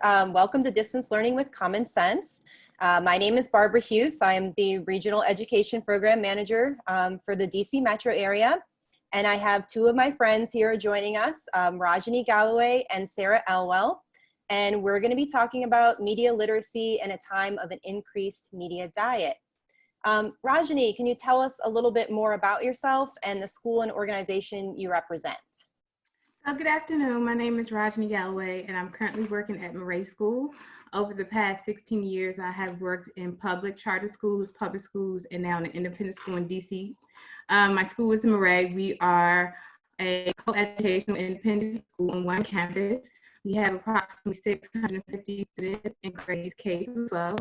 Welcome to Distance Learning with Common Sense. My name is Barbara Huth. I'm the Regional Education Program Manager for the DC metro area. And I have two of my friends here joining us, Rajeeni Galloway and Sarah Elwell. And we're going to be talking about media literacy in a time of an increased media diet. Rajeeni, can you tell us a little bit more about yourself and the school and organization you represent? Good afternoon. My name is Rajeeni Galloway, and I'm currently working at Murray School. Over the past 16 years, I have worked in public charter schools, public schools, and now in an independent school in DC. My school is in Murray. We are a co-educational independent school on one campus. We have approximately 650 students in grades K through 12.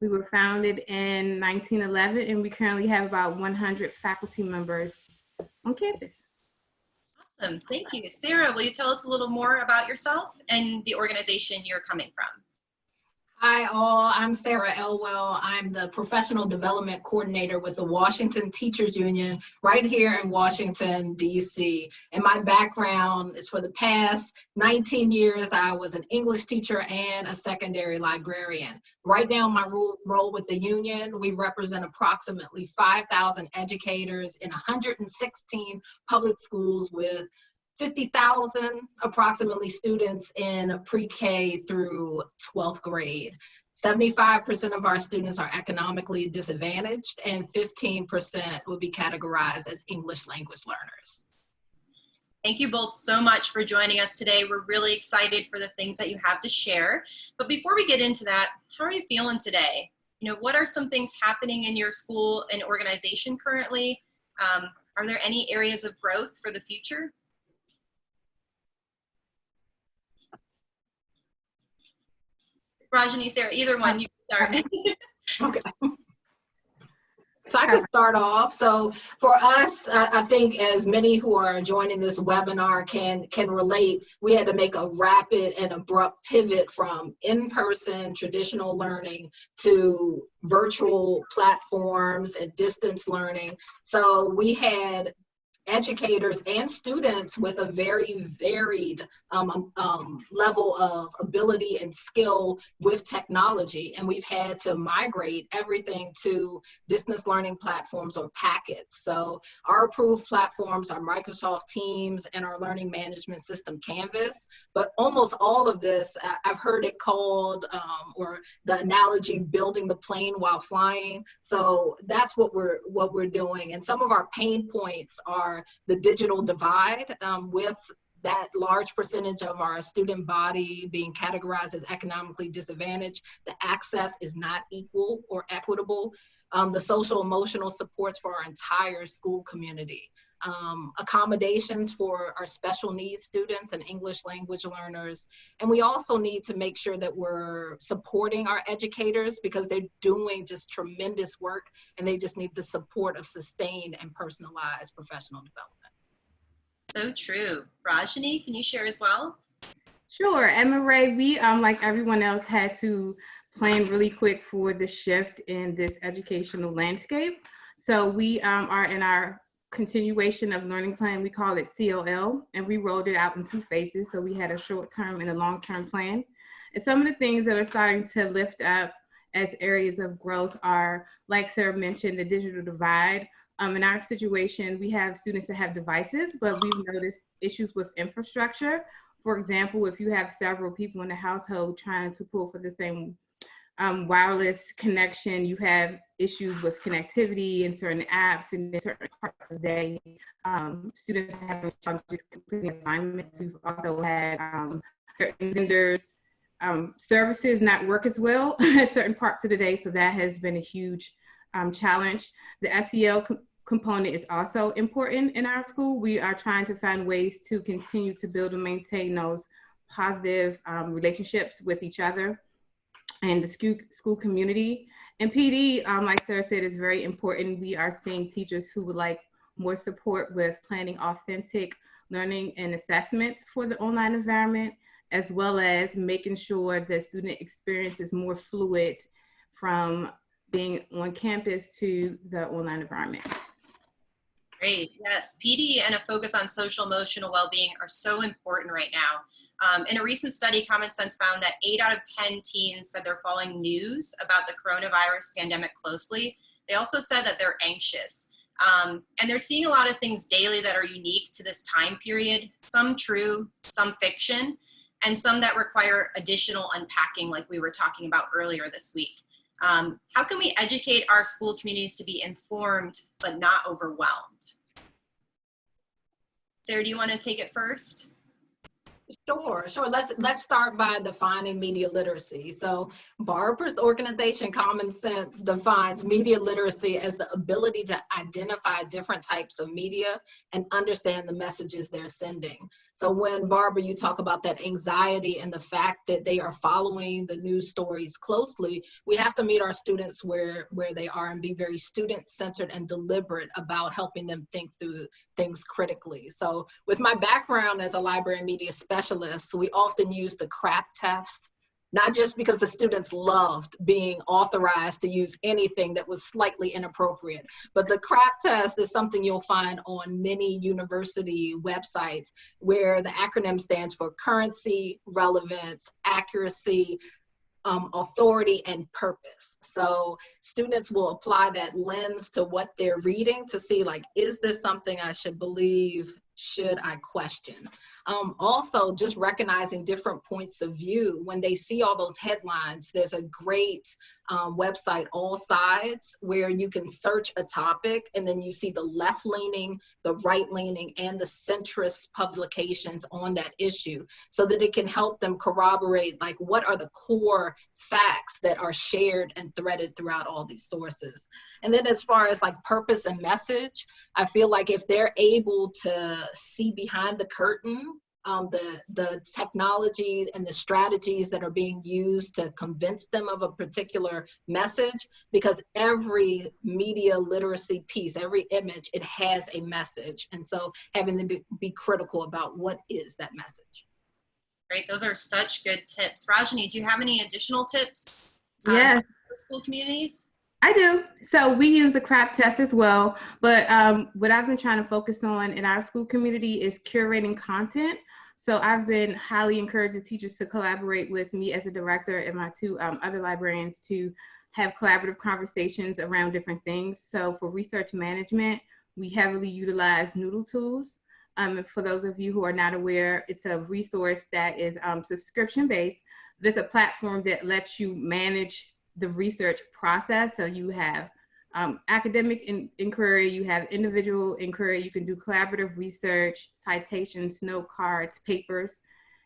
We were founded in 1911, and we currently have about 100 faculty members on campus. Awesome, thank you. Sarah, will you tell us a little more about yourself and the organization you're coming from? Hi all, I'm Sarah Elwell. I'm the Professional Development Coordinator with the Washington Teachers Union right here in Washington, DC. And my background is for the past 19 years, I was an English teacher and a secondary librarian. Right now, my role with the union, we represent approximately 5,000 educators in 116 public schools with 50,000 approximately students in pre-K through 12th grade. 75% of our students are economically disadvantaged and 15% will be categorized as English language learners. Thank you both so much for joining us today. We're really excited for the things that you have to share. But before we get into that, how are you feeling today? You know, what are some things happening in your school and organization currently? Are there any areas of growth for the future? Rajeeni, Sarah, either one, you can start. Okay. So I can start off. So for us, I think as many who are joining this webinar can relate, we had to make a rapid and abrupt pivot from in-person traditional learning to virtual platforms and distance learning. So we had educators and students with a very varied level of ability and skill with technology. And we've had to migrate everything to distance learning platforms or packets. So our approved platforms are Microsoft Teams and our learning management system, Canvas. But almost all of this, I've heard it called, or the analogy, building the plane while flying. So that's what we're doing. And some of our pain points are the digital divide, with that large percentage of our student body being categorized as economically disadvantaged. The access is not equal or equitable. The social emotional supports for our entire school community. Accommodations for our special needs students and English language learners. And we also need to make sure that we're supporting our educators because they're doing just tremendous work and they just need the support of sustained and personalized professional development. So true. Rajeeni, can you share as well? Sure. At Murray, we, like everyone else, had to plan really quick for the shift in this educational landscape. So we are in our continuation of learning plan. We call it COL, and we rolled it out in 2 phases. So we had a short-term and a long-term plan. And some of the things that are starting to lift up as areas of growth are, like Sarah mentioned, the digital divide. In our situation, we have students that have devices, but we've noticed issues with infrastructure. For example, if you have several people in the household trying to pull for the same wireless connection, you have issues with connectivity in certain apps and in certain parts of the day. Students have challenges completing assignments. We've also had certain vendors services not work as well at certain parts of the day, so that has been a huge challenge. The SEL component is also important in our school. We are trying to find ways to continue to build and maintain those positive relationships with each other and the school community. And PD, like Sarah said, is very important. We are seeing teachers who would like more support with planning authentic learning and assessments for the online environment, as well as making sure the student experience is more fluid from being on campus to the online environment. Great, yes. PD and a focus on social emotional well-being are so important right now. In a recent study, Common Sense found that 8 out of 10 teens said they're following news about the coronavirus pandemic closely. They also said that they're anxious. And they're seeing a lot of things daily that are unique to this time period, some true, some fiction, and some that require additional unpacking like we were talking about earlier this week. How can we educate our school communities to be informed but not overwhelmed? Sarah, do you want to take it first? Sure. Let's start by defining media literacy. So Barbara's organization, Common Sense, defines media literacy as the ability to identify different types of media and understand the messages they're sending. So when, Barbara, you talk about that anxiety and the fact that they are following the news stories closely, we have to meet our students where they are and be very student-centered and deliberate about helping them think through things critically. So with my background as a library and media specialist, we often use the CRAP test, not just because the students loved being authorized to use anything that was slightly inappropriate, but the CRAP test is something you'll find on many university websites where the acronym stands for currency, relevance, accuracy, authority, and purpose. So students will apply that lens to what they're reading to see, like, is this something I should believe? Should I question? Also, just recognizing different points of view. When they see all those headlines, there's a great website, All Sides, where you can search a topic and then you see the left-leaning, the right-leaning, and the centrist publications on that issue so that it can help them corroborate, like, what are the core facts that are shared and threaded throughout all these sources. And then as far as like purpose and message, I feel like if they're able to see behind the curtain, the technology and the strategies that are being used to convince them of a particular message, because every media literacy piece, every image, it has a message. And so having them be critical about what is that message. Great, those are such good tips. Rajeeni, do you have any additional tips Yeah. for school communities? I do. So we use the CRAP test as well, but what I've been trying to focus on in our school community is curating content. So I've been highly encouraging teachers to collaborate with me as a director and my two other librarians to have collaborative conversations around different things. So for research management, we heavily utilize Noodle Tools. For those of you who are not aware, it's a resource that is subscription-based. There's a platform that lets you manage the research process. So you have academic inquiry, you have individual inquiry, you can do collaborative research, citations, note cards, papers.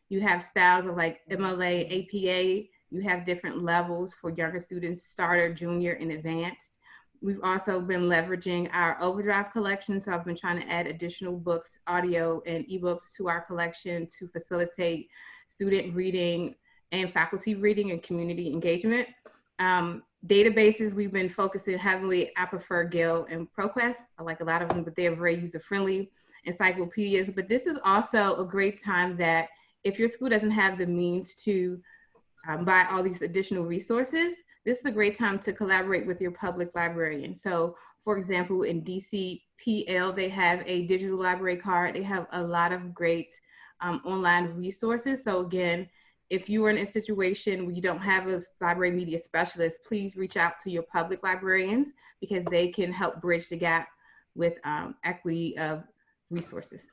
You have styles of like MLA, APA. You have different levels for younger students, starter, junior, and advanced. We've also been leveraging our Overdrive collection. So I've been trying to add additional books, audio, and ebooks to our collection to facilitate student reading and faculty reading and community engagement. Databases, we've been focusing heavily. I prefer Gale and ProQuest. I like a lot of them, but they're very user-friendly encyclopedias. But this is also a great time that if your school doesn't have the means to buy all these additional resources, this is a great time to collaborate with your public librarian. So for example, in DCPL, they have a digital library card. They have a lot of great online resources. So again, if you are in a situation where you don't have a library media specialist, please reach out to your public librarians because they can help bridge the gap with equity of resources.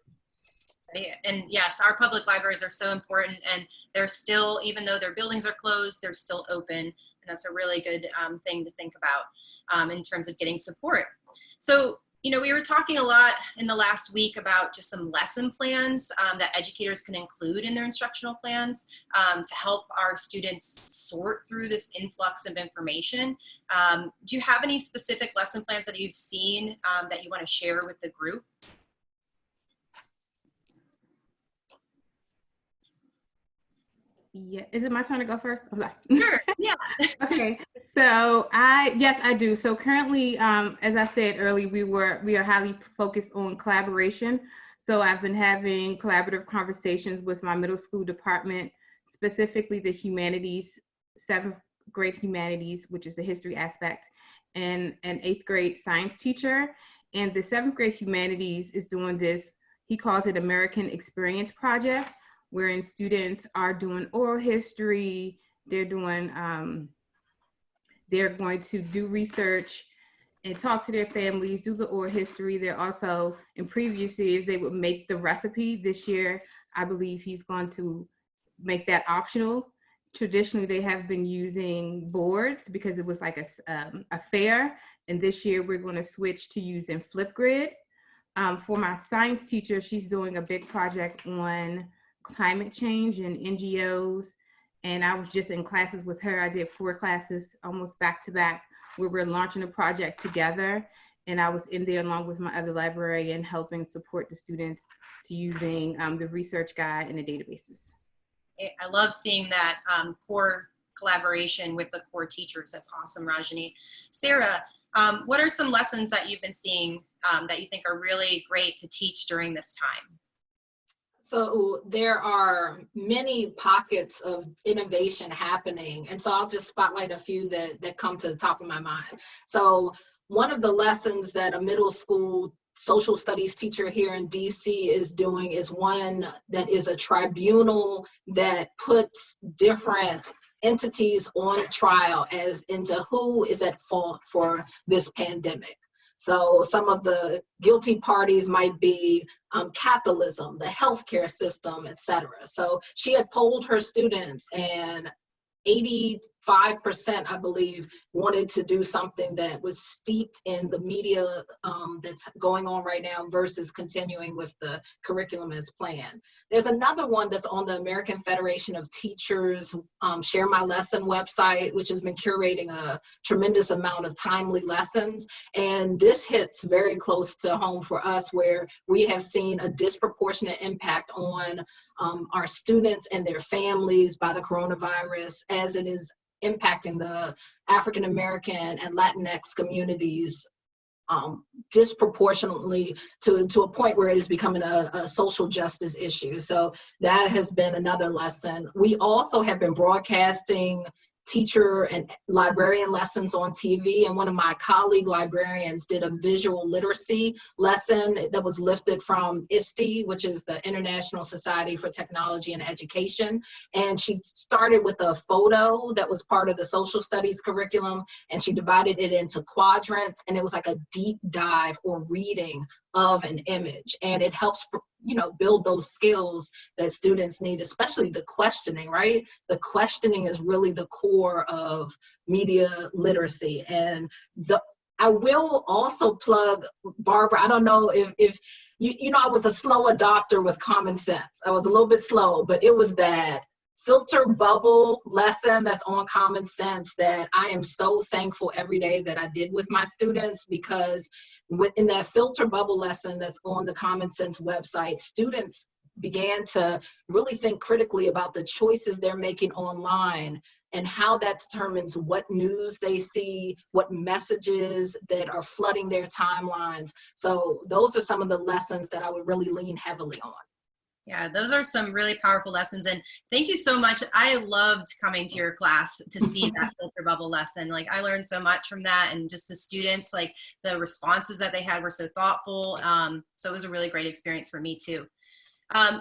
And yes, our public libraries are so important, and they're still, even though their buildings are closed, they're still open. And that's a really good thing to think about in terms of getting support. So, you know, we were talking a lot in the last week about just some lesson plans that educators can include in their instructional plans to help our students sort through this influx of information. Do you have any specific lesson plans that you've seen that you want to share with the group? Yeah, is it my turn to go first? I'm sorry. Sure, yeah. Okay, so yes, I do. So currently, as I said earlier, we are highly focused on collaboration. So I've been having collaborative conversations with my middle school department, specifically the humanities, 7th grade humanities, which is the history aspect, and an 8th grade science teacher. And the 7th grade humanities is doing this, he calls it American Experience Project, wherein students are doing oral history, they're going to do research and talk to their families, do the oral history. They're also, in previous years, they would make the recipe. This year, I believe he's going to make that optional. Traditionally, they have been using boards because it was like a fair. And this year, we're going to switch to using Flipgrid. For my science teacher, she's doing a big project on climate change and NGOs. And I was just in classes with her. I did 4 classes almost back to back where we're launching a project together. And I was in there along with my other librarian helping support the students to using the research guide and the databases. I love seeing that core collaboration with the core teachers. That's awesome, Rajeeni. Sarah, what are some lessons that you've been seeing that you think are really great to teach during this time? So there are many pockets of innovation happening. And so I'll just spotlight a few that come to the top of my mind. So one of the lessons that a middle school social studies teacher here in DC is doing is one that is a tribunal that puts different entities on trial as into who is at fault for this pandemic. So some of the guilty parties might be capitalism, the healthcare system, et cetera. So she had polled her students and 85%, I believe, wanted to do something that was steeped in the media that's going on right now versus continuing with the curriculum as planned. There's another one that's on the American Federation of Teachers Share My Lesson website, which has been curating a tremendous amount of timely lessons. And this hits very close to home for us, where we have seen a disproportionate impact on our students and their families by the coronavirus, as it is impacting the African American and Latinx communities disproportionately to a point where it is becoming a social justice issue. So that has been another lesson. We also have been broadcasting teacher and librarian lessons on TV, and one of my colleague librarians did a visual literacy lesson that was lifted from ISTE, which is the International Society for Technology and Education. And she started with a photo that was part of the social studies curriculum, and she divided it into quadrants, and it was like a deep dive or reading of an image. And it helps, build those skills that students need, especially the questioning, right? The questioning is really the core of media literacy. And I will also plug, Barbara, I don't know if I was a slow adopter with common sense. I was a little bit slow, but it was that filter bubble lesson that's on Common Sense that I am so thankful every day that I did with my students, because in that filter bubble lesson that's on the Common Sense website, students began to really think critically about the choices they're making online and how that determines what news they see, what messages that are flooding their timelines. So those are some of the lessons that I would really lean heavily on. Yeah, those are some really powerful lessons. And thank you so much. I loved coming to your class to see that filter bubble lesson. Like, I learned so much from that, and just the students, like the responses that they had were so thoughtful. So it was a really great experience for me too.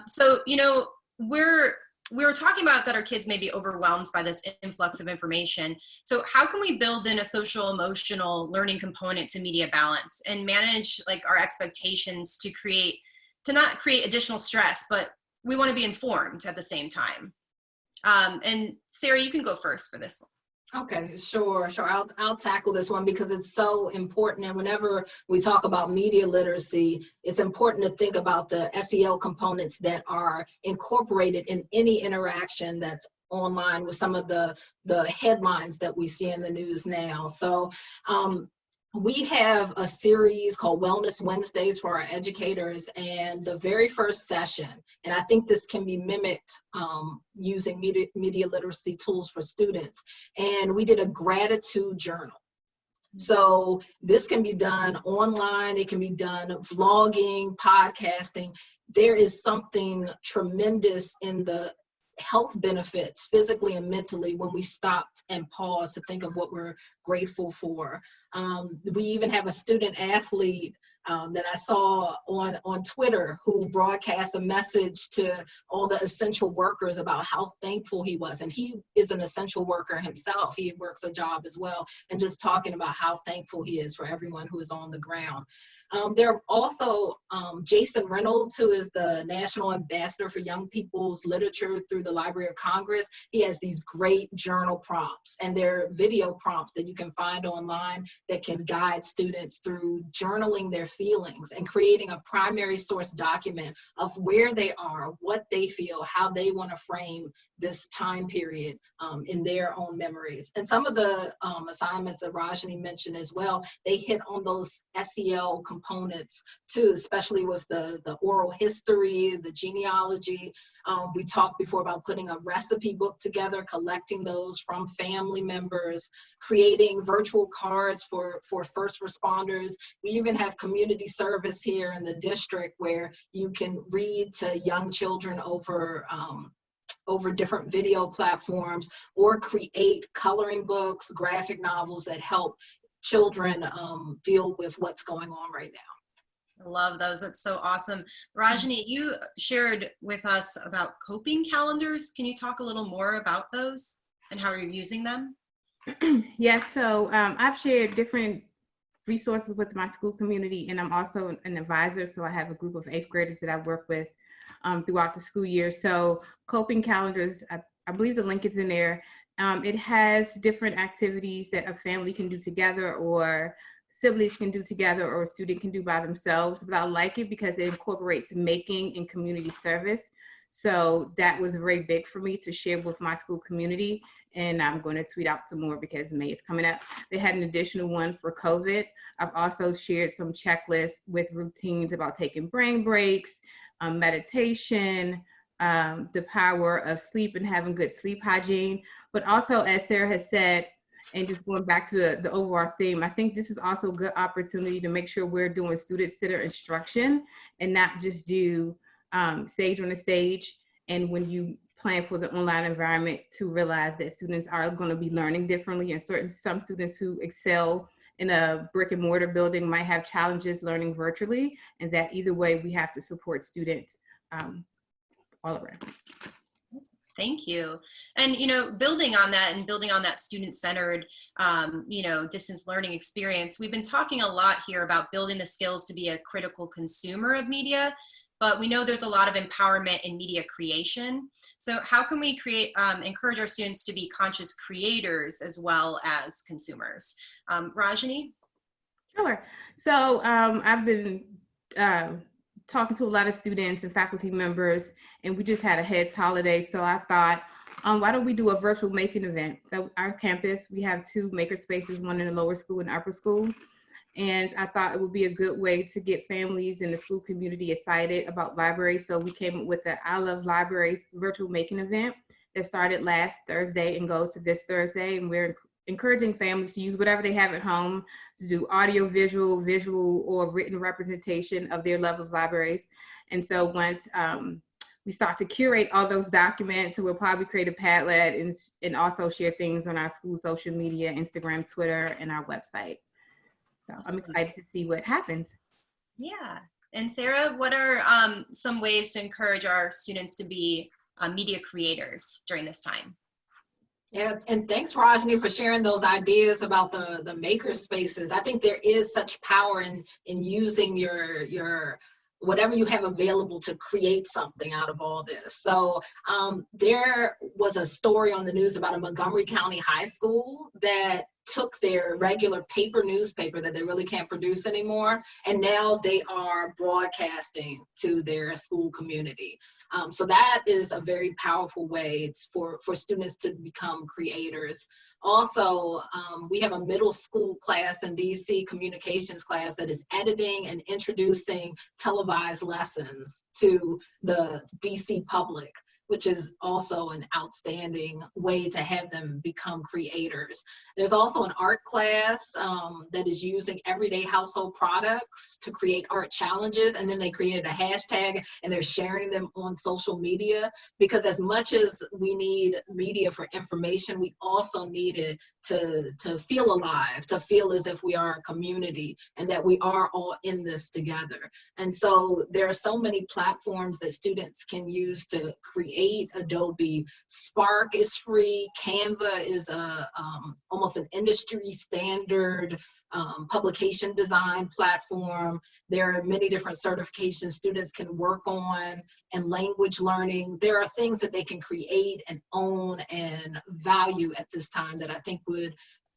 So, we were talking about that our kids may be overwhelmed by this influx of information. So how can we build in a social emotional learning component to media balance and manage like our expectations to not create additional stress, but we want to be informed at the same time? And Sarah, you can go first for this one. Okay, sure. I'll tackle this one because it's so important. And whenever we talk about media literacy, it's important to think about the SEL components that are incorporated in any interaction that's online with some of the headlines that we see in the news now. So we have a series called Wellness Wednesdays for our educators, and the very first session, and I think this can be mimicked using media literacy tools for students, and we did a gratitude journal. So this can be done online, it can be done vlogging, podcasting. There is something tremendous in the health benefits physically and mentally when we stopped and paused to think of what we're grateful for. We even have a student athlete that I saw on Twitter, who broadcast a message to all the essential workers about how thankful he was. And he is an essential worker himself. He works a job as well, and just talking about how thankful he is for everyone who is on the ground. There are also Jason Reynolds, who is the National Ambassador for Young People's Literature through the Library of Congress. He has these great journal prompts, and they're video prompts that you can find online that can guide students through journaling their feelings and creating a primary source document of where they are, what they feel, how they want to frame this time period in their own memories. And some of the assignments that Rajeeni mentioned as well, they hit on those SEL components too, especially with the oral history, the genealogy. We talked before about putting a recipe book together, collecting those from family members, creating virtual cards for first responders. We even have community service here in the district where you can read to young children over different video platforms, or create coloring books, graphic novels that help children deal with what's going on right now. I love those. That's so awesome. Rajeeni, you shared with us about coping calendars. Can you talk a little more about those and how you're using them? Yes, so I've shared different resources with my school community, and I'm also an advisor, so I have a group of 8th graders that I work with throughout the school year. So coping calendars, I believe the link is in there. It has different activities that a family can do together, or siblings can do together, or a student can do by themselves. But I like it because it incorporates making and community service. So that was very big for me to share with my school community. And I'm going to tweet out some more because May is coming up. They had an additional one for COVID. I've also shared some checklists with routines about taking brain breaks, meditation, the power of sleep and having good sleep hygiene. But also, as Sarah has said, and just going back to the overall theme, I think this is also a good opportunity to make sure we're doing student-centered instruction and not just do sage on the stage. And when you plan for the online environment, to realize that students are going to be learning differently, and some students who excel in a brick and mortar building might have challenges learning virtually, and that either way we have to support students all around. Thank you. And, you know, building on that student-centered, distance learning experience, we've been talking a lot here about building the skills to be a critical consumer of media, but we know there's a lot of empowerment in media creation. So how can we encourage our students to be conscious creators as well as consumers? Rajeeni? Sure. So I've been talking to a lot of students and faculty members, and we just had a heads holiday. So I thought, why don't we do a virtual making event? At our campus, we have 2 maker spaces, one in the lower school and upper school. And I thought it would be a good way to get families in the school community excited about libraries. So we came up with the I Love Libraries virtual making event that started last Thursday and goes to this Thursday. And we're encouraging families to use whatever they have at home to do audio, visual, or written representation of their love of libraries. And so once we start to curate all those documents, we'll probably create a Padlet and also share things on our school social media, Instagram, Twitter, and our website. So I'm excited to see what happens. Yeah. And Sarah, what are some ways to encourage our students to be media creators during this time? Yeah, and thanks, Rajeeni, for sharing those ideas about the maker spaces. I think there is such power in using your whatever you have available to create something out of all this. So there was a story on the news about a Montgomery County high school that took their regular paper newspaper that they really can't produce anymore, and now they are broadcasting to their school community. So that is a very powerful way for students to become creators. Also, we have a middle school class in DC, communications class, that is editing and introducing televised lessons to the DC public. which is also an outstanding way to have them become creators. There's also an art class that is using everyday household products to create art challenges, and then they created a hashtag and they're sharing them on social media, because as much as we need media for information, we also need it to feel alive, to feel as if we are a community and that we are all in this together. And so there are so many platforms that students can use to create. Adobe Spark is free. Canva is almost an industry standard publication design platform. There are many different certifications students can work on, and language learning. There are things that they can create and own and value at this time that I think would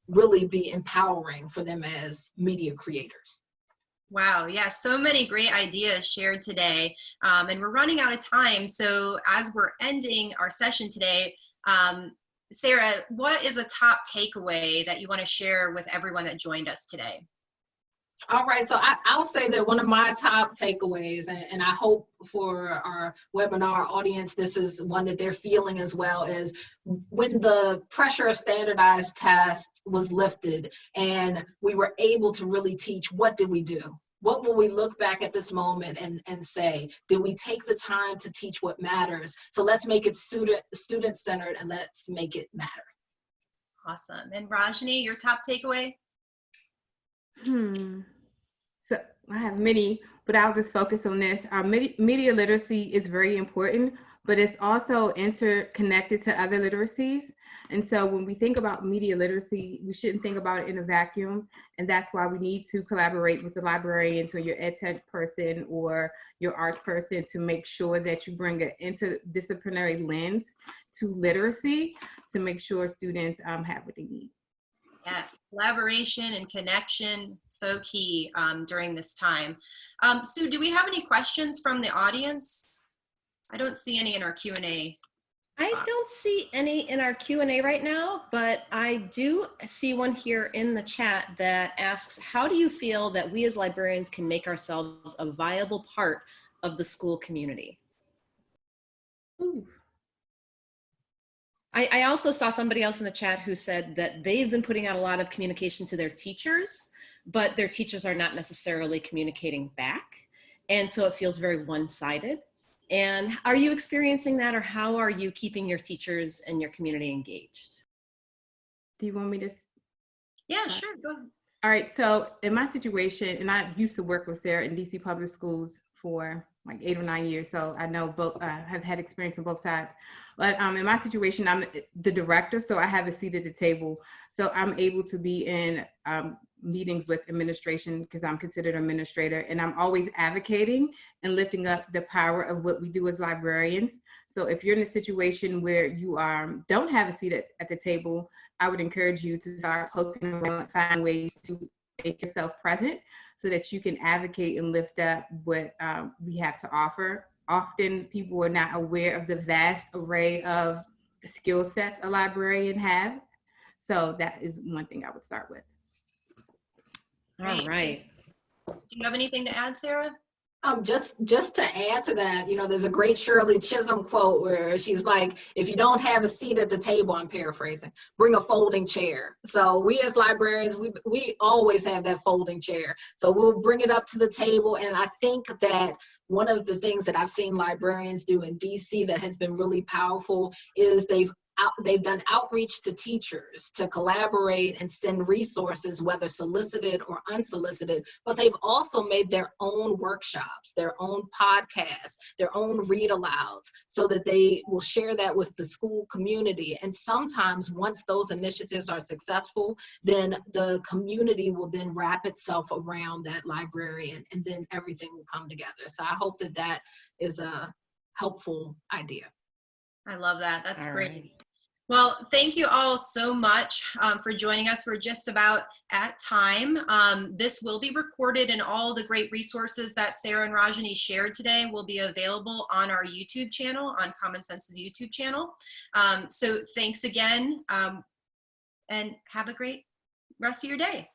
really be empowering for them as media creators. Wow, yeah, so many great ideas shared today, and we're running out of time. So as we're ending our session today, Sarah, what is a top takeaway that you want to share with everyone that joined us today? All right, so I'll say that one of my top takeaways, and I hope for our webinar audience, this is one that they're feeling as well, is when the pressure of standardized tests was lifted and we were able to really teach, what did we do? What will we look back at this moment and say, did we take the time to teach what matters? So let's make it student-centered and let's make it matter. Awesome. And Rajeeni, your top takeaway? So I have many, but I'll just focus on this. Our media literacy is very important, but it's also interconnected to other literacies. And so when we think about media literacy, we shouldn't think about it in a vacuum. And that's why we need to collaborate with the librarians or your ed tech person or your arts person to make sure that you bring an interdisciplinary lens to literacy to make sure students have what they need. Yes, collaboration and connection, so key during this time. Sue, do we have any questions from the audience? I don't see any in our Q&A. I don't see any in our Q&A right now, but I do see one here in the chat that asks, how do you feel that we as librarians can make ourselves a viable part of the school community? Ooh. I also saw somebody else in the chat who said that they've been putting out a lot of communication to their teachers, but their teachers are not necessarily communicating back. And so it feels very one-sided. And are you experiencing that, or how are you keeping your teachers and your community engaged? Do you want me to? Yeah, sure, go ahead. All right, so in my situation, and I used to work with Sarah in DC public schools for like 8 or 9 years, so I know both, have had experience on both sides. But in my situation, I'm the director, so I have a seat at the table. So I'm able to be in meetings with administration because I'm considered an administrator, and I'm always advocating and lifting up the power of what we do as librarians. So if you're in a situation where you don't have a seat at the table, I would encourage you to start poking around and find ways to make yourself present so that you can advocate and lift up what we have to offer. Often people are not aware of the vast array of skill sets a librarian have. So that is one thing I would start with. All right. Do you have anything to add, Sarah? Just to add to that, you know, there's a great Shirley Chisholm quote where she's like, if you don't have a seat at the table, I'm paraphrasing, bring a folding chair. So we as librarians, we always have that folding chair. So we'll bring it up to the table. And I think that one of the things that I've seen librarians do in DC that has been really powerful is they've done outreach to teachers to collaborate and send resources, whether solicited or unsolicited, but they've also made their own workshops, their own podcasts, their own read alouds, so that they will share that with the school community. And sometimes once those initiatives are successful, then the community will then wrap itself around that librarian, and then everything will come together. So I hope that that is a helpful idea. I love that. That's great. Right. Well, thank you all so much for joining us. We're just about at time. This will be recorded, and all the great resources that Sarah and Rajeeni shared today will be available on our YouTube channel, on Common Sense's YouTube channel. So thanks again, and have a great rest of your day.